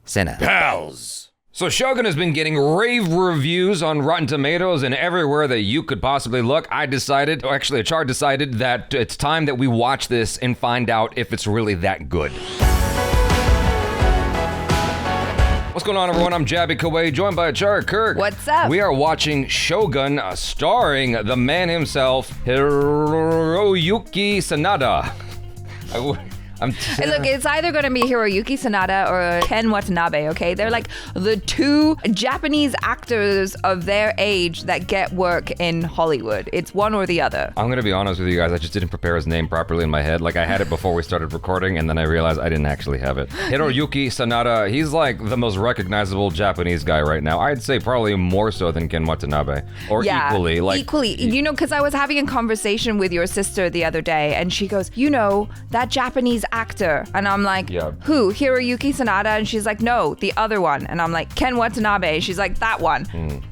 CinePals. So Shogun has been getting rave reviews on Rotten Tomatoes and everywhere that you could possibly look. ACHARA decided that it's time that we watch this and find out if it's really that good. What's going on, everyone? I'm Jabby Kawai, joined by ACHARA KIRK. What's up? We are watching Shogun, starring the man himself, Hiroyuki Sanada. Look, it's either going to be Hiroyuki Sanada or Ken Watanabe, okay? They're like the two Japanese actors of their age that get work in Hollywood. It's one or the other. I'm going to be honest with you guys, I just didn't prepare his name properly in my head. Like, I had it before we started recording, and then I realized I didn't actually have it. Hiroyuki Sanada, he's like the most recognizable Japanese guy right now. I'd say probably more so than Ken Watanabe. Or equally. Equally. You know, because I was having a conversation with your sister the other day, and she goes, you know, that Japanese actor. And I'm like, who? Hiroyuki Sanada? And she's like, no, the other one. And I'm like, Ken Watanabe. She's like, that one.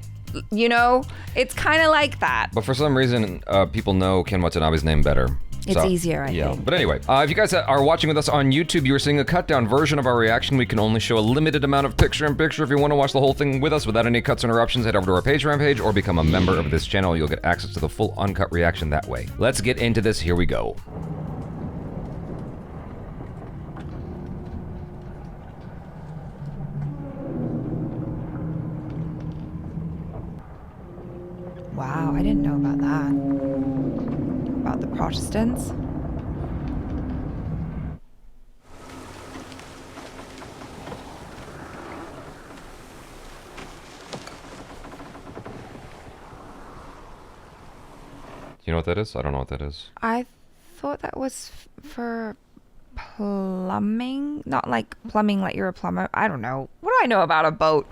You know, it's kind of like that. But for some reason, people know Ken Watanabe's name better. It's easier, I think. But anyway, if you guys are watching with us on YouTube, you are seeing a cut-down version of our reaction. We can only show a limited amount of picture-in-picture. If you want to watch the whole thing with us without any cuts or interruptions, head over to our Patreon page or become a member of this channel. You'll get access to the full uncut reaction that way. Let's get into this. Here we go. Wow, I didn't know about that. About the Protestants. You know what that is? I don't know what that is. I thought that was for plumbing. Not like plumbing like you're a plumber. I don't know. What do I know about a boat?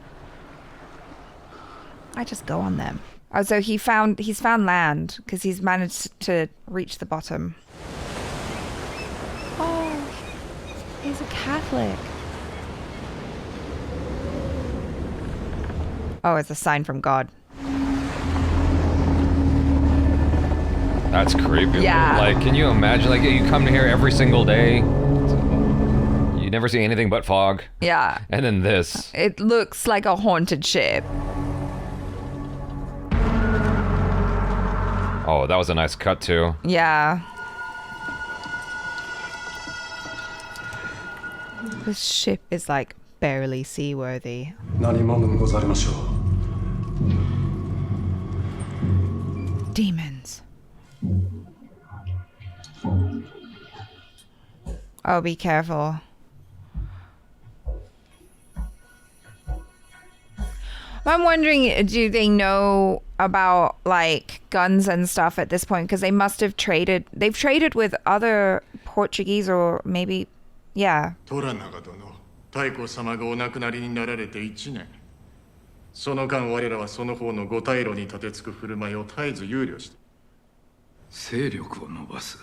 I just go on them. Oh, so he's found land because he's managed to reach the bottom. Oh, he's a Catholic. Oh, it's a sign from God. That's creepy. Yeah. Like, can you imagine? Like, you come here every single day. You never see anything but fog. Yeah. And then this. It looks like a haunted ship. Oh, that was a nice cut too. Yeah. This ship is like barely seaworthy. Demons. Oh, be careful. I'm wondering, do they know about like guns and stuff at this point? Because they must have traded. They've traded with other Portuguese or maybe, yeah. 太子様がお亡くなりになられて1年。その間我らはその方の五大路に立てつく振る舞いを絶えず憂慮して。勢力を伸ばす。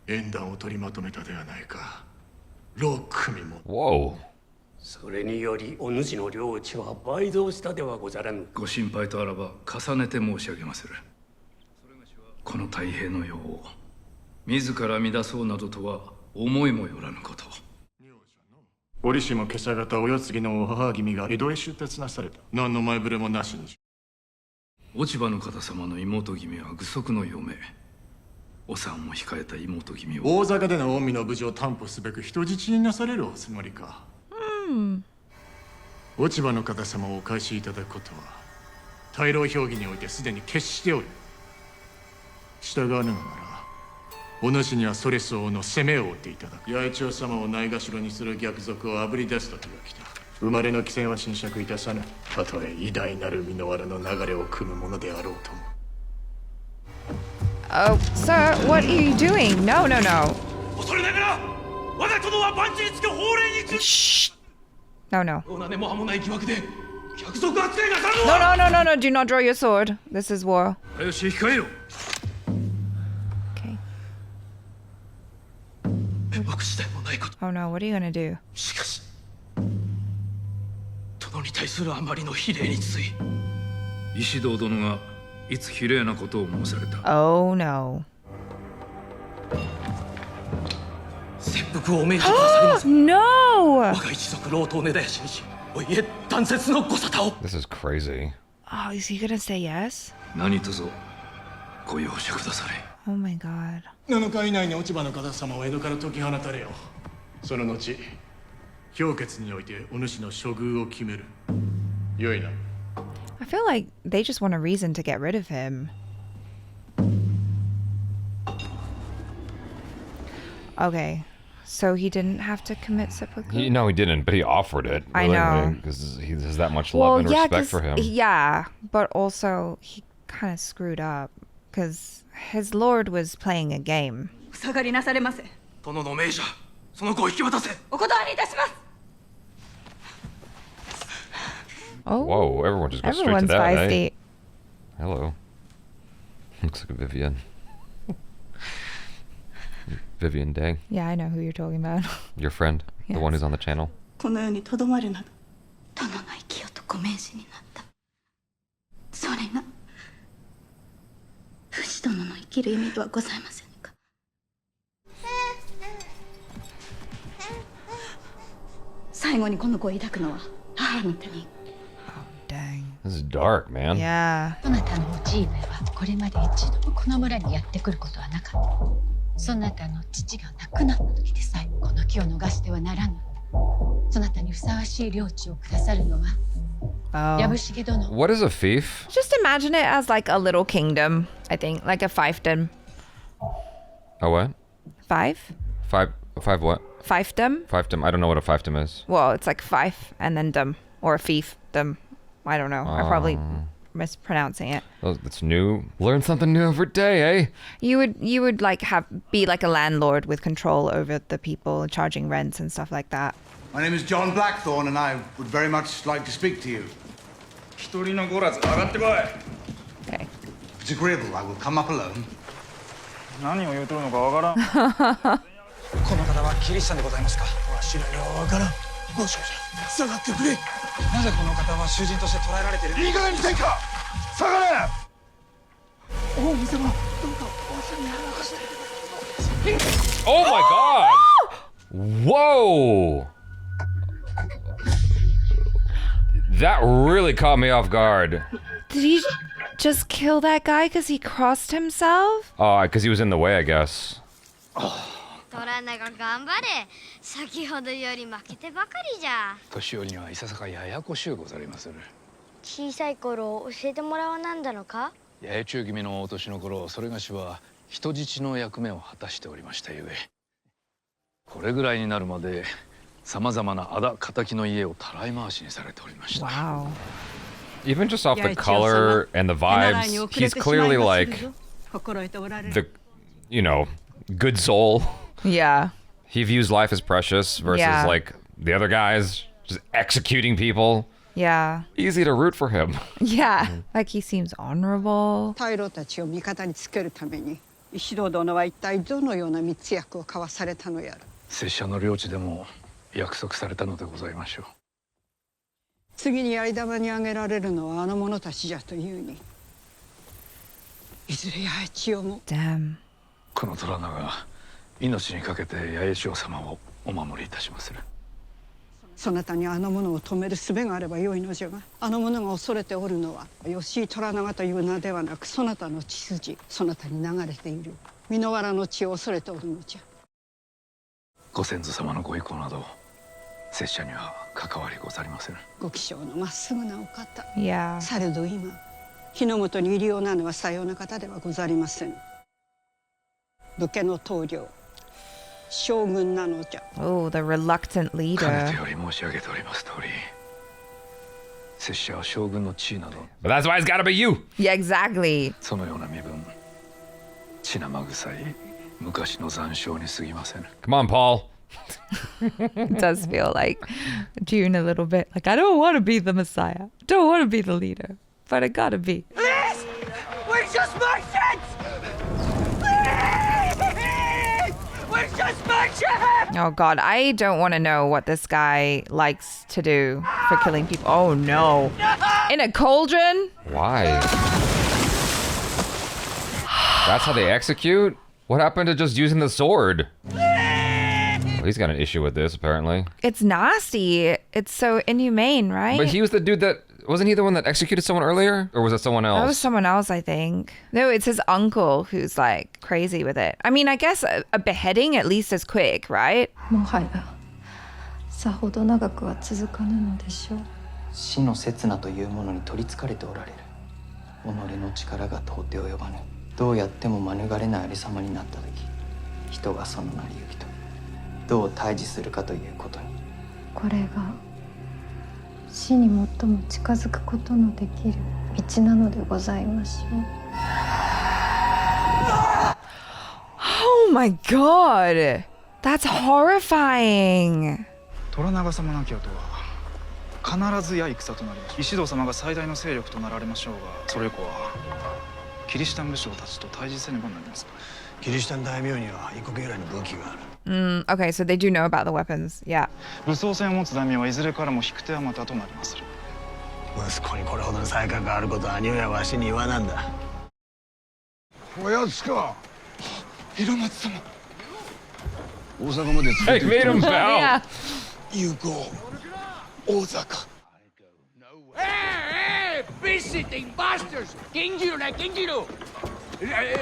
縁談を取りまとめたではないか。6組も。Whoa. それによりお主の領地は倍増したではござらぬ。ご心配とあらば重ねて申し上げまする。この太平の世を自ら乱そうなどとは思いもよらぬこと。折しも今朝方お世継ぎのお母君が江戸へ出立なされた。何の前触れもなしに。落ち葉の方様の妹君は具足の嫁。お産を控えた妹君を大坂での近江の無事を担保すべく人質になされるおつもりか。落ち葉の方様をお返しいただくことは大老評議においてすでに決しておる。従わぬのならお主にはそれ相応の責めを負っていただく。八重長様をないがしろにする逆賊をあぶり出す時が来た。生まれの起戦は侵釈いたさぬ。たとえ偉大なる身の藁の流れを組むものであろうとも。Oh, sir, what are you doing? No, no, no. 恐れながら我が殿は万事につく法令に Shh. No, no. 何も間もない疑惑で逆賊扱いなさるの No, は no, no, no, no. Do not draw your sword. This is war. よし控えよ。 Okay. 弁幕次第もないこと。 Oh no, what are you gonna do? しかし殿に対するあまりの非礼につい石堂殿がいつ綺麗なことを申された。 Oh no. 切 No! This is crazy. Oh, is he gonna say yes? 何卒ご容赦くだされ。 Oh my god. 7日以内に落ち葉の方様を江戸から解き放たれよ。その後氷結においてお主の処遇を決める。よいな。 I feel like they just want a reason to get rid of him. Okay, so he didn't have to commit seppuku? No, he didn't, but he offered it. I know. Because he has that much love and respect for him. Yeah, but also he kind of screwed up because his lord was playing a game. Oh, whoa, everyone just goes straight to everyone's that, feisty. eh? Hello. Looks like a Vivian. Vivian Day. Yeah, I know who you're talking about. Your friend, the one who's on the channel. この世にとどまるなど殿の生きよとご命じになったそれが不死殿の生きる意味とはございませんか最後にこの子を抱くのは母の手に Dang. This is dark, man. Yeah. そなたのおじい上はこれまで一度もこの村にやってくることはなかったそなたの父が亡くなった時でさえこの木を逃してはならぬそなたにふさわしい領地をくださるのは Oh. 藪重殿 What is a fief? Just imagine it as like a little kingdom, I think. Like a fiefdom. A what? Five? Five what? Fiefdom? Fiefdom. I don't know what a fiefdom is. Well, it's like fief and then dom. Or a fiefdom. I don't know. I'm probably mispronouncing it. Oh, that's new. Learn something new every day, eh? You would like be like a landlord with control over the people, charging rents and stuff like that. My name is John Blackthorne, and I would very much like to speak to you. Okay. If it's agreeable, I will come up alone. 何を言うとるのかわからんこの方はキリシタンでございますかわしらにはわからんご少女下がってくれなぜこの方は囚人として捕らえられているいい加減にせんか下がれ王妃様どうかお下に任せて Oh my god! Whoa! That really caught me off guard. Did he just kill that guy because he crossed himself? Oh, because he was in the way, I guess. トラナが頑張れ先ほどより負けてばかりじゃ年寄りにはいささかややこしゅうござりまする小さい頃教えてもらわなんだのか八重中君のお年の頃それがしは人質の役目を果たしておりましたゆえこれぐらいになるまでさまざまなあだ敵の家をたらい回しにされておりました Wow. Even just off the color and the vibes, he's clearly like the, you know, good soul. Yeah. He views life as precious versus like the other guys just executing people. Yeah. Easy to root for him. Yeah. Like he seems honorable. 大老たちを味方につけるために石堂殿は一体どのような密約を交わされたのやら拙者の領地でも約束されたのでございましょう次に槍玉に挙げられるのはあの者たちじゃというにいずれ八重千代も Damn. この虎名が命にかけて八重千代様をお守りいたしまするそなたにあの者を止める術があればよいのじゃがあの者が恐れておるのは吉井虎長という名ではなくそなたの血筋そなたに流れている箕輪原の血を恐れておるのじゃご先祖様のご意向など拙者には関わりござりませんご気性のまっすぐなお方 Yeah. されど今日の本に入りようなのはさような方ではござりません武家の棟梁将軍なのじゃ Oh, the reluctant かね leader. てより申し上げております通り拙者は将軍の地位など But that's why it's gotta be you. Yeah, exactly. そのような身分血生臭い昔の残傷に過ぎません Come on, Paul. It does feel like June a little bit. Like, I don't want to be the Messiah. Don't want to be the leader. But I gotta be. Please! We're just merchants! Please! We're just merchants! Oh god, I don't want to know what this guy likes to do for killing people. Oh no. In a cauldron? Why? That's how they execute? What happened to just using the sword? he's got an issue with this, apparently. It's nasty. It's so inhumane, right? But he was the dude that... Wasn't he the one that executed someone earlier? Or was it someone else? That was someone else, I think. No, it's his uncle who's like crazy with it. I mean, I guess a beheading at least is quick, right? もはやさほど長くは続かぬのでしょう。死の刹那というものに取りつかれておられる。己の力が到底及ばぬ。どうやっても免れないありさまになった時、人がその成り行きとどう対峙するかということに。これが死に最も近づくことのできる道なのでございましょう。Oh my god! That's horrifying! 虎長様亡き後は必ずや戦となります。石堂様が最大の勢力となられましょうが、それ以降はキリシタン武将たちと対峙せねばなります。キリシタン大名には異国由来の武器がある。Okay, so they do know about the weapons. Yeah. 武装船を持つ大名はいずれからも引く手あまたとなります。息子にこれほどの才覚があることは兄親はわしに言わなんだ。おやつか。広松様。大阪まで連れて行って。Yeah. 友好。大阪。Hey, visiting bastards! Genghis, Genghis!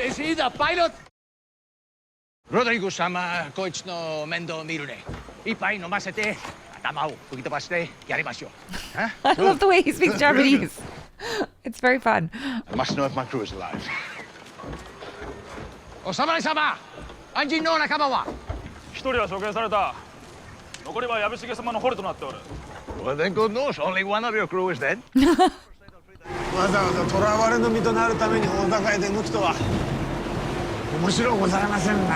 Is he the pilot? Rodrigo sama, こいつの面倒を見るね。一杯飲ませて、頭を吹き飛ばしてやりましょう。I love the way he speaks Japanese. It's very fun. I must know if my crew is alive. お侍様、安心の仲間は？一人は処刑された。残りは矢部重様の捕虜となっておる。Well, then good news. Only one of your crew is dead. わざわざ囚われの身となるために大高へ出向くとは面白うございませんな。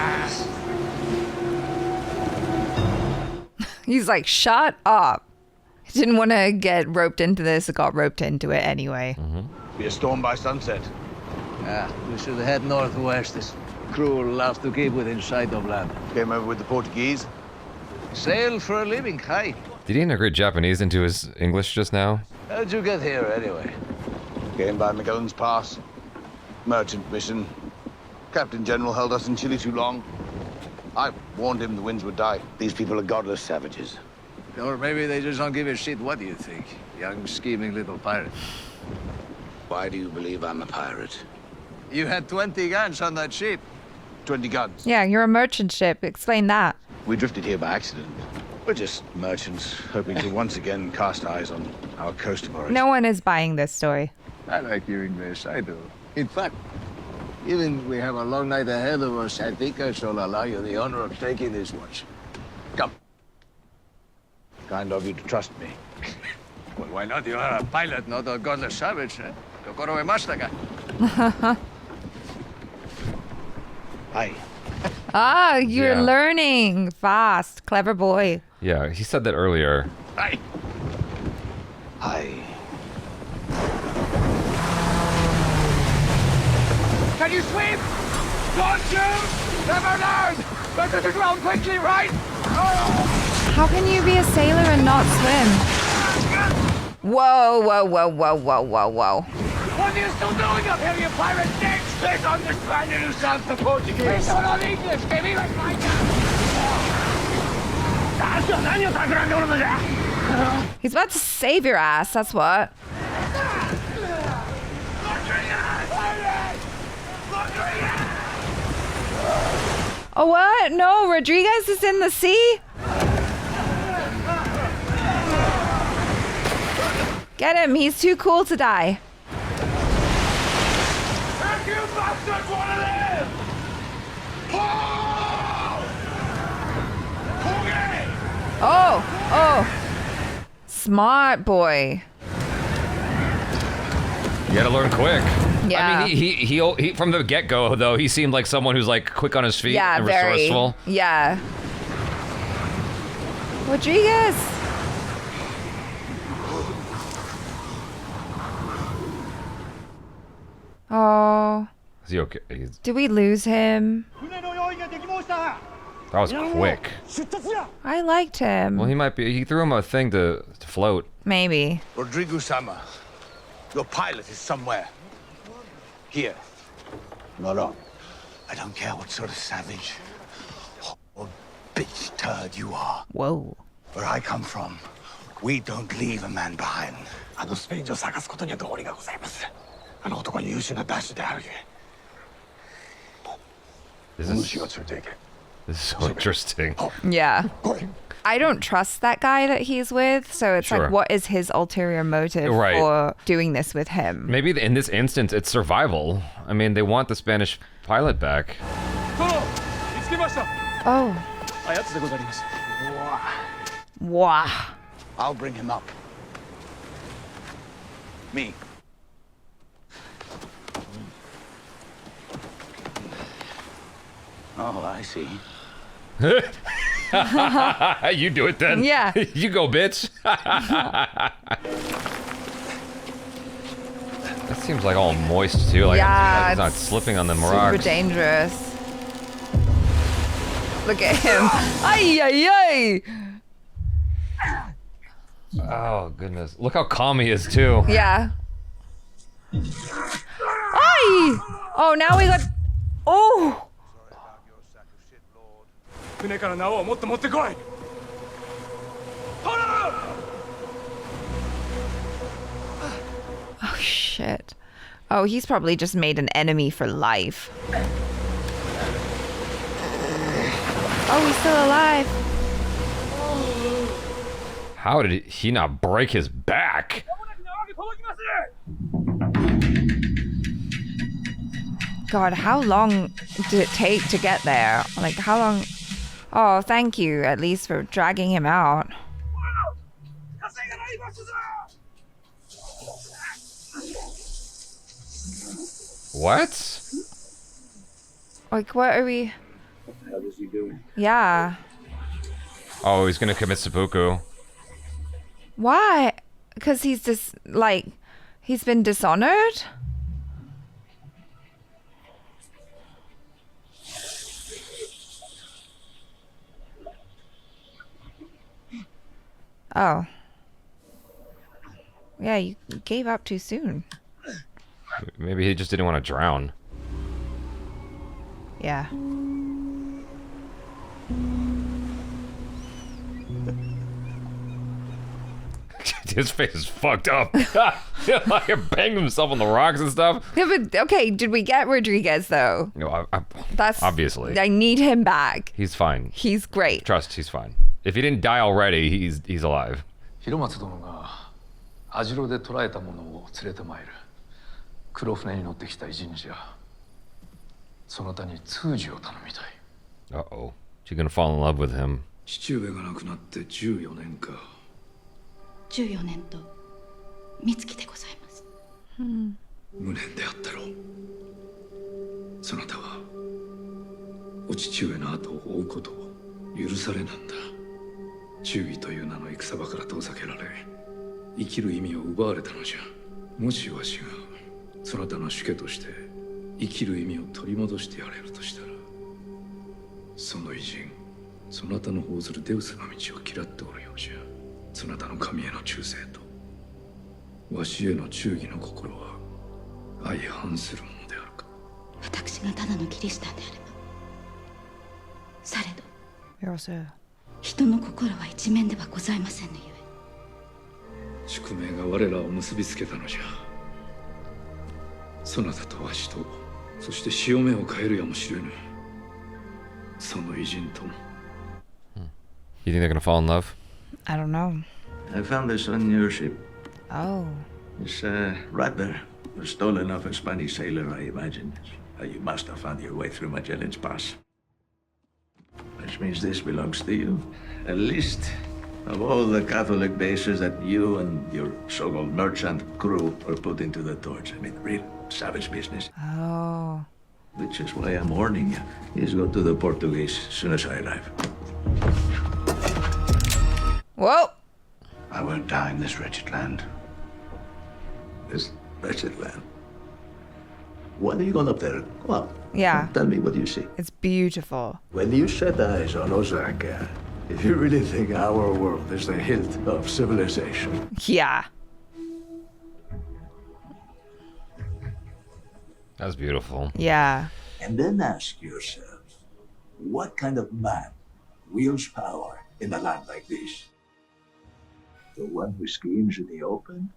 He's like, shut up. He didn't want to get roped into this, got roped into it anyway. Be a storm by sunset. Yeah, we should head northwest. This crew will have to keep within sight of land. Came over with the Portuguese. Sail for a living, hi. Did he integrate Japanese into his English just now? How'd you get here, anyway? Came by Magellan's Pass. Merchant mission. Captain General held us in Chile too long. I warned him the winds would die. These people are godless savages. Or maybe they just don't give a shit. What do you think? Young, scheming little pirate. Why do you believe I'm a pirate? You had 20 guns on that ship. 20 guns. Yeah, you're a merchant ship. Explain that. We drifted here by accident. We're just merchants, hoping to once again cast eyes on our coast of origin. No one is buying this story. I like your English, I do. In fact, even we have a long night ahead of us, I think I shall allow you the honor of taking this watch. Come. Kind of you to trust me. Well, why not? You are a pilot, not a godless savage. Kokoro emashita ka? Hi. Ah, you're Yeah. learning fast. Clever boy. Yeah, he said that earlier. Hi. Hi. Can you swim? Don't you? Never learn! Better to drown quickly, right? How can you be a sailor and not swim? Whoa, whoa, whoa, whoa, whoa, whoa, whoa. What are you still doing up here, you pirate dicks? Please understand you sound the Portuguese. Please don't know English. Give me like my He's about to save your ass, that's what. Oh, what? No, Rodriguez is in the sea? Get him, he's too cool to die. You bastards want to live! Oh, oh. Smart boy. You gotta learn quick. Yeah. I mean, he from the get-go, though, he seemed like someone who's like quick on his feet and very. resourceful. Yeah. Rodriguez. Oh. Is he okay? Did we lose him? That was quick. I liked him. Well, he might be. He threw him a thing to float. Maybe. Rodrigo-sama, your pilot is somewhere. Here. No. I don't care what sort of savage or bitch turd you are. Whoa. Where I come from, we don't leave a man behind. あのスペイン女を探すことには道理がございます。あの男に優秀なダッシュであるゆえ。This is so interesting. Yeah. I don't trust that guy that he's with, so it's like, what is his ulterior motive for doing this with him? Maybe in this instance, it's survival. I mean, they want the Spanish pilot back. Oh. Wow. I'll bring him up. Me. Oh, I see. You do it then. Yeah. You go, bitch. That seems like all moist too. Like yeah, it's not slipping on the super rocks. Super dangerous. Look at him. Ay, ay, ay. Oh goodness! Look how calm he is too. Yeah. Ay! Oh, now we got. Oh. Oh shit. Oh, he's probably just made an enemy for life. Oh, he's still alive. How did he not break his back? God, how long did it take to get there? Like, how long? Oh, thank you, at least, for dragging him out. What? Like, what are we? How is he doing? Yeah. Oh, he's gonna commit seppuku. Why? Because he's just, like, he's been dishonored? Oh. Yeah, you gave up too soon. Maybe he just didn't want to drown. Yeah. His face is fucked up. Like banged himself on the rocks and stuff. Yeah, but okay, did we get Rodriguez though? No, That's obviously. I need him back. He's fine. He's great. Trust, he's fine. If he didn't die already, he's alive. 広松殿が網代で捕らえたものを連れて参る。黒船に乗ってきた偉人じゃ。そなたに通詞を頼みたい。Uh-oh. She's gonna fall in love with him. 父上が亡くなって14年か。14年と三月でございます。無念であったろう。そなたはお父上の後を追うことを許されなんだ。忠義という名の戦場から遠ざけられ、生きる意味を奪われたのじゃ。もしわしがそなたの主家として生きる意味を取り戻してやれるとしたら、その偉人、そなたの奉ずるデウスの道を嫌っておるようじゃ。そなたの神への忠誠とわしへの忠義の心は相反するものであるか。私がただのキリシタンであれば、されど人の心は一面ではございませんのゆえ。宿命が我らを結びつけたのじゃ。そなたとわしと、そして潮目を変えるやもしれぬその偉人とも。You think they're gonna fall in love? I don't know. I found this on your ship. Oh. It's right there. It was stolen off a Spanish sailor, I imagine. You must have found your way through Magellan's Pass. Which means this belongs to you. A list of all the Catholic bases that you and your so-called merchant crew were put into the torch. I mean, real savage business. Oh. Which is why I'm warning you. Please go to the Portuguese as soon as I arrive. Whoa! I won't die in this wretched land. This wretched land? When are you going up there? Come on. Yeah. Tell me what you see. It's beautiful. When you set eyes on Osaka, if you really think our world is the hilt of civilization. Yeah. That's beautiful. Yeah. And then ask yourself, what kind of man wields power in a land like this? The one who screams in the open?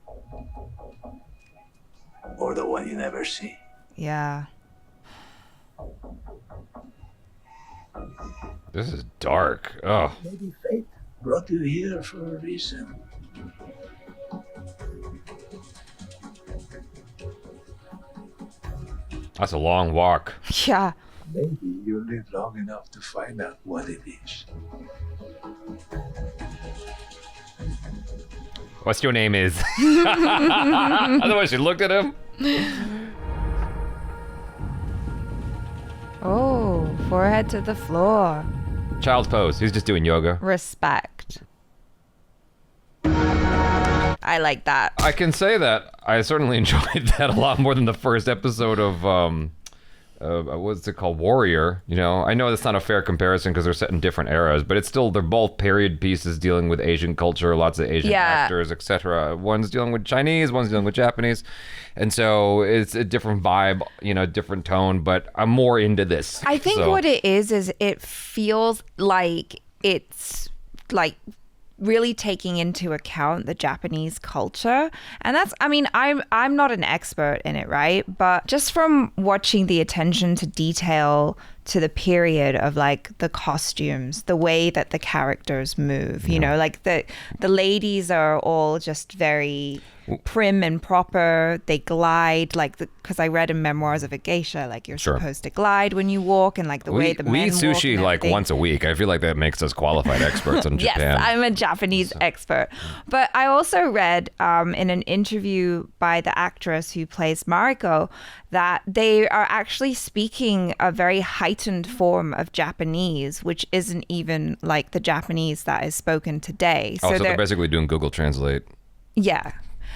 Or the one you never see? Yeah. This is dark. Oh. Maybe fate brought you here for a reason. That's a long walk. Yeah. Maybe you'll live long enough to find out what it is. What's your name is? Otherwise, she looked at him. Oh, forehead to the floor. Child's pose. He's just doing yoga. Respect. I like that. I can say that I certainly enjoyed that a lot more than the first episode of what's it called, Warrior. You know, I know that's not a fair comparison because they're set in different eras, but it's still, they're both period pieces dealing with Asian culture, lots of Asian actors, etc. One's dealing with Chinese, one's dealing with Japanese, and so it's a different vibe, you know, different tone. But I'm more into this. I think what it is it feels like it's like really taking into account the Japanese culture. And that's, I mean, I'm not an expert in it, right? But just from watching the attention to detail to the period of like the costumes, the way that the characters move, you know, like the ladies are all just very prim and proper. They glide, like, because I read in Memoirs of a Geisha, like you're supposed to glide when you walk, and like the way the men we eat walk sushi and like everything. once a week. I feel like that makes us qualified experts in Japan. Yes, I'm a Japanese expert. But I also read in an interview by the actress who plays Mariko that they are actually speaking a very heightened form of Japanese, which isn't even like the Japanese that is spoken today. So they're basically doing Google Translate. Yeah.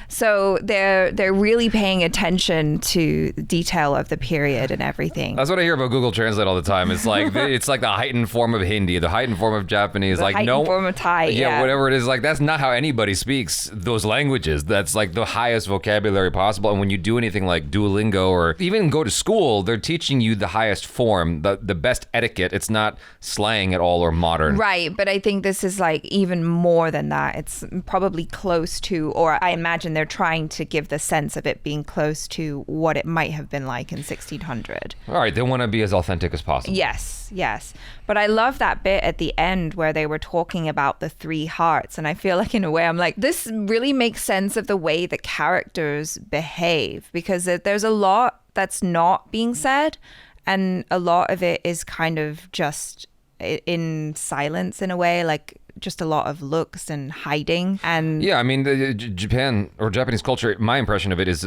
So they're really paying attention to the detail of the period and everything. That's what I hear about Google Translate all the time. It's like it's like the heightened form of Hindi, the heightened form of Japanese, The like heightened form of Thai, yeah. whatever it is. Like that's not how anybody speaks those languages. That's like the highest vocabulary possible. And when you do anything like Duolingo or even go to school, they're teaching you the highest form, the best etiquette. It's not slang at all or modern. Right, but I think this is like even more than that. It's probably close to, or I imagine they're trying to give the sense of it being close to what it might have been like in 1600. All right, they want to be as authentic as possible. Yes. But I love that bit at the end where they were talking about the three hearts. And I feel like in a way, I'm like, this really makes sense of the way the characters behave, because there's a lot that's not being said. And a lot of it is kind of just in silence in a way, like just a lot of looks and hiding. And yeah, I mean, Japan or Japanese culture, my impression of it is,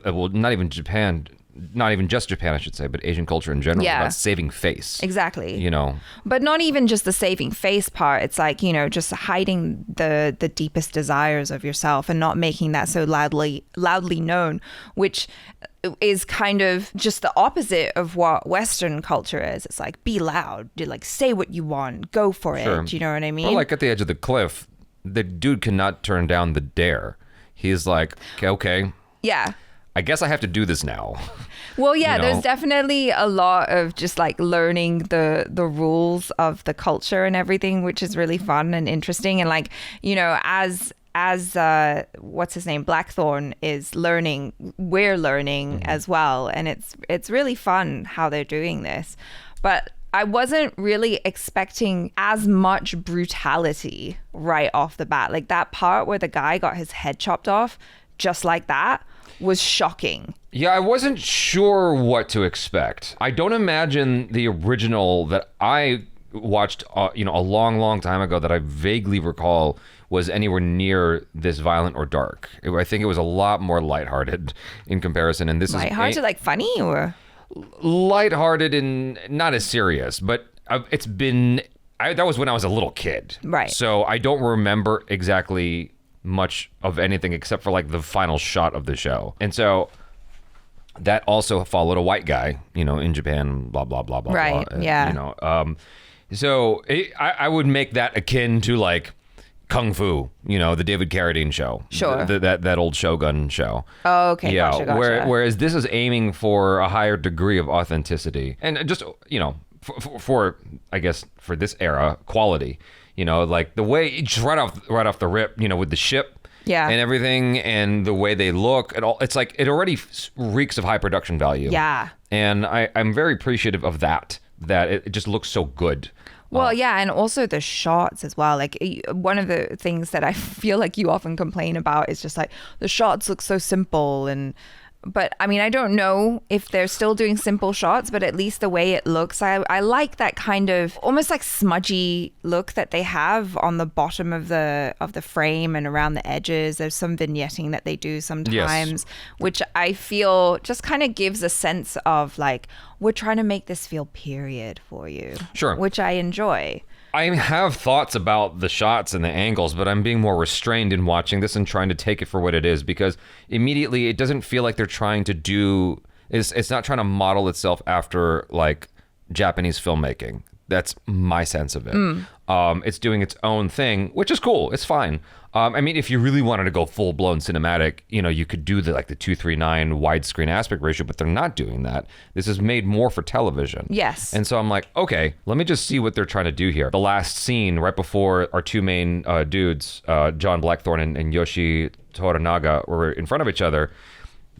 well, not even Japan, not even just Japan, I should say, but Asian culture in general, is about saving face. Exactly. You know. But not even just the saving face part. It's like, you know, just hiding the deepest desires of yourself and not making that so loudly known, which is kind of just the opposite of what Western culture is. It's like, be loud, like say what you want, go for it. Do you know what I mean? Or like at the edge of the cliff, the dude cannot turn down the dare. He's like, okay. Yeah. I guess I have to do this now. Well, yeah, You know? there's definitely a lot of just like learning the rules of the culture and everything, which is really fun and interesting. And like, you know, as what's his name, Blackthorn is learning, we're learning as well, and it's really fun how they're doing this. But I wasn't really expecting as much brutality right off the bat. Like that part where the guy got his head chopped off just like that was shocking. Yeah, I wasn't sure what to expect. I don't imagine the original that I watched, you know, a long time ago that I vaguely recall was anywhere near this violent or dark. I think it was a lot more lighthearted in comparison. And this lighthearted, like funny, or lighthearted and not as serious, but it's been. That was when I was a little kid, right? So I don't remember exactly much of anything except for like the final shot of the show, and so that also followed a white guy, you know, in Japan, blah blah blah blah. Right. Blah, yeah. You know. So I would make that akin to like Kung Fu, you know, the David Carradine show. Sure. That old Shogun show. Oh, okay. Yeah. Gotcha. Whereas this is aiming for a higher degree of authenticity and just, you know, for I guess for this era quality. You know, like the way just right off the rip, you know, with the ship and everything and the way they look and all, it's like it already reeks of high production value. Yeah. And I'm very appreciative of that it just looks so good. Well, yeah, and also the shots as well. Like one of the things that I feel like you often complain about is just like the shots look so simple but I mean, I don't know if they're still doing simple shots, but at least the way it looks, I like that kind of almost like smudgy look that they have on the bottom of the frame and around the edges. There's some vignetting that they do sometimes, which I feel just kind of gives a sense of like, we're trying to make this feel period for you. Sure. Which I enjoy. I have thoughts about the shots and the angles, but I'm being more restrained in watching this and trying to take it for what it is, because immediately it doesn't feel like they're trying to do, it's not trying to model itself after like Japanese filmmaking. That's my sense of it. It's doing its own thing, which is cool. It's fine. I mean, if you really wanted to go full blown cinematic, you know, you could do the 2:3:9 widescreen aspect ratio, but they're not doing that. This is made more for television. Yes. And so I'm like, okay, let me just see what they're trying to do here. The last scene right before our two main dudes, John Blackthorne and Yoshi Toranaga, were in front of each other.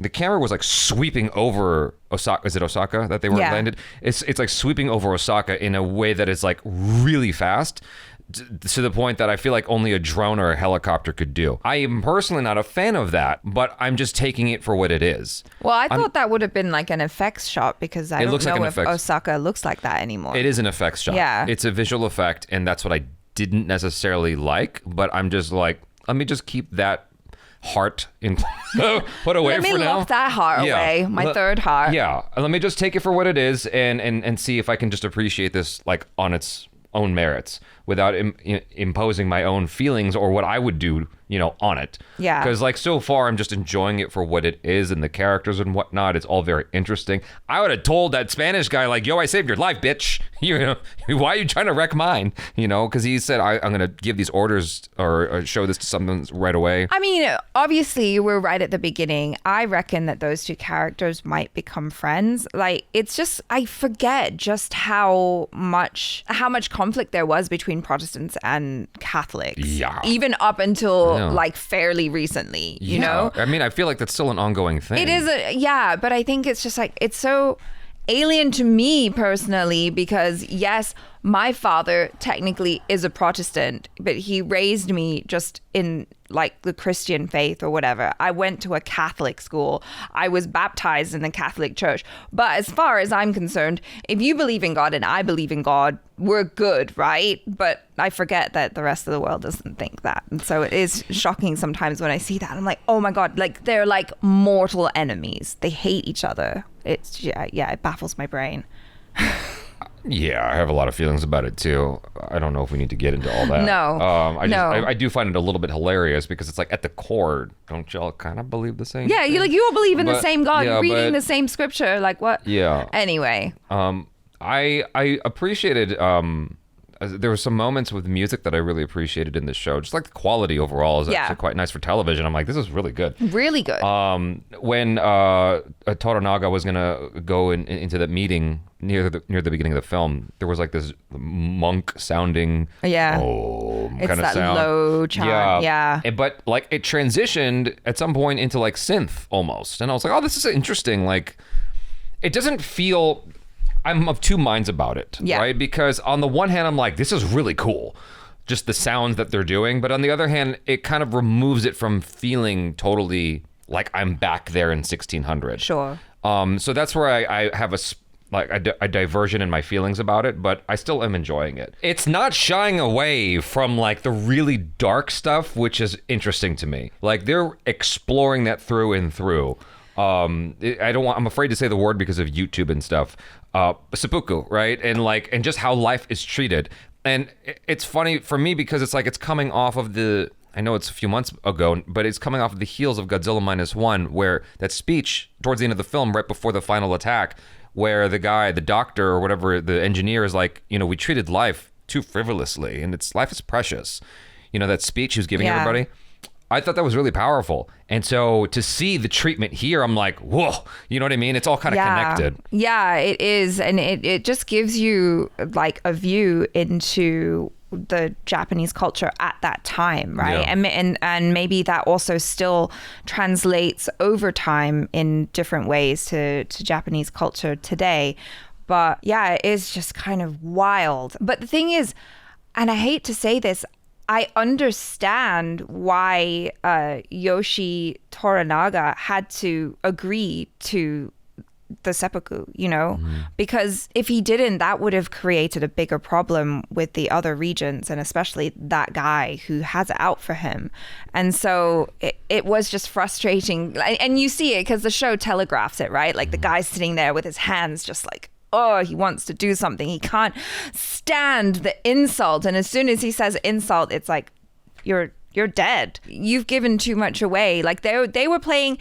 The camera was like sweeping over Osaka. Is it Osaka that they were landed? It's like sweeping over Osaka in a way that is like really fast, to the point that I feel like only a drone or a helicopter could do. I am personally not a fan of that, but I'm just taking it for what it is. Well, I thought that would have been like an effects shot, because I don't know if Osaka looks like that anymore. It is an effects shot. Yeah. It's a visual effect, and that's what I didn't necessarily like, but I'm just like, let me just keep that heart in put away for now. Let me lock that heart away, my third heart. Yeah, let me just take it for what it is and see if I can just appreciate this like on its own merits without imposing my own feelings or what I would do, you know, on it. Yeah. Because like so far I'm just enjoying it for what it is and the characters and whatnot. It's all very interesting. I would have told that Spanish guy like, yo, I saved your life, bitch. You know, why are you trying to wreck mine? You know, because he said, I'm going to give these orders or show this to someone right away. I mean, obviously we're right at the beginning. I reckon that those two characters might become friends. Like, it's just, I forget just how much conflict there was between Protestants and Catholics. Yeah. Even up until like fairly recently, you know? I mean, I feel like that's still an ongoing thing. It is, but I think it's just like, it's so alien to me personally, because yes, my father technically is a Protestant, but he raised me just in like the Christian faith or whatever. I went to a Catholic school. I was baptized in the Catholic church. But as far as I'm concerned, if you believe in God and I believe in God, we're good, right? But I forget that the rest of the world doesn't think that. And so it is shocking sometimes when I see that. I'm like, oh my God, like they're like mortal enemies. They hate each other. It's, it baffles my brain. Yeah, I have a lot of feelings about it too. I don't know if we need to get into all that. No. I do find it a little bit hilarious because it's like at the core, don't y'all kind of believe the same? Yeah, thing? you all believe in the same God. Yeah, You're reading the same scripture. Like what? Yeah. Anyway. I appreciated. There were some moments with music that I really appreciated in this show. Just like the quality overall is actually quite nice for television. I'm like, this is really good. Really good. When Toranaga was gonna go into that meeting near the beginning of the film, there was like this monk sounding it's kind of that sound. Low chant. Yeah. But like it transitioned at some point into like synth almost, and I was like, oh, this is interesting. Like, it doesn't feel. I'm of two minds about it, right? Because on the one hand, I'm like, this is really cool, just the sounds that they're doing. But on the other hand, it kind of removes it from feeling totally like I'm back there in 1600. Sure. So that's where I have a diversion in my feelings about it, but I still am enjoying it. It's not shying away from like the really dark stuff, which is interesting to me. Like they're exploring that through and through. I'm afraid to say the word because of YouTube and stuff. Seppuku, right? And just how life is treated. And it's funny for me because it's like it's coming off of I know it's a few months ago, but it's coming off of the heels of Godzilla -1, where that speech towards the end of the film, right before the final attack, where the guy, the doctor or whatever, the engineer is like, you know, we treated life too frivolously and life is precious. You know, that speech he was giving everybody. I thought that was really powerful. And so to see the treatment here, I'm like, whoa, you know what I mean? It's all kind of connected. Yeah, it is. And it just gives you like a view into the Japanese culture at that time, right? Yeah. And maybe that also still translates over time in different ways to Japanese culture today. But yeah, it is just kind of wild. But the thing is, and I hate to say this, I understand why Yoshi Toranaga had to agree to the seppuku, you know, because if he didn't, that would have created a bigger problem with the other regions, and especially that guy who has it out for him. And so it was just frustrating. And you see it because the show telegraphs it, right? Like the guy's sitting there with his hands just like, oh, he wants to do something. He can't stand the insult. And as soon as he says insult, it's like, you're dead. You've given too much away. Like they were playing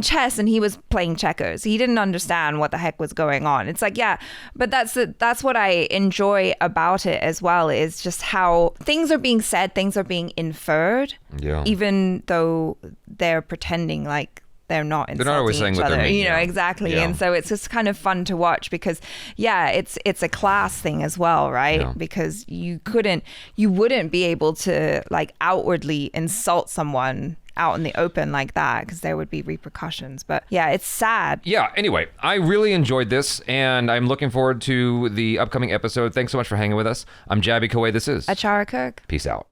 chess and he was playing checkers. He didn't understand what the heck was going on. It's like, yeah, but that's what I enjoy about it as well, is just how things are being said, things are being inferred, even though they're pretending like they're not always saying each what other, they mean, you know, exactly. And so it's just kind of fun to watch because, yeah, it's a class thing as well, right? Yeah. Because you wouldn't be able to like outwardly insult someone out in the open like that because there would be repercussions. But yeah, it's sad. Yeah, anyway, I really enjoyed this and I'm looking forward to the upcoming episode. Thanks so much for hanging with us. I'm Jabby Koei. This is ACHARA KIRK. Peace out.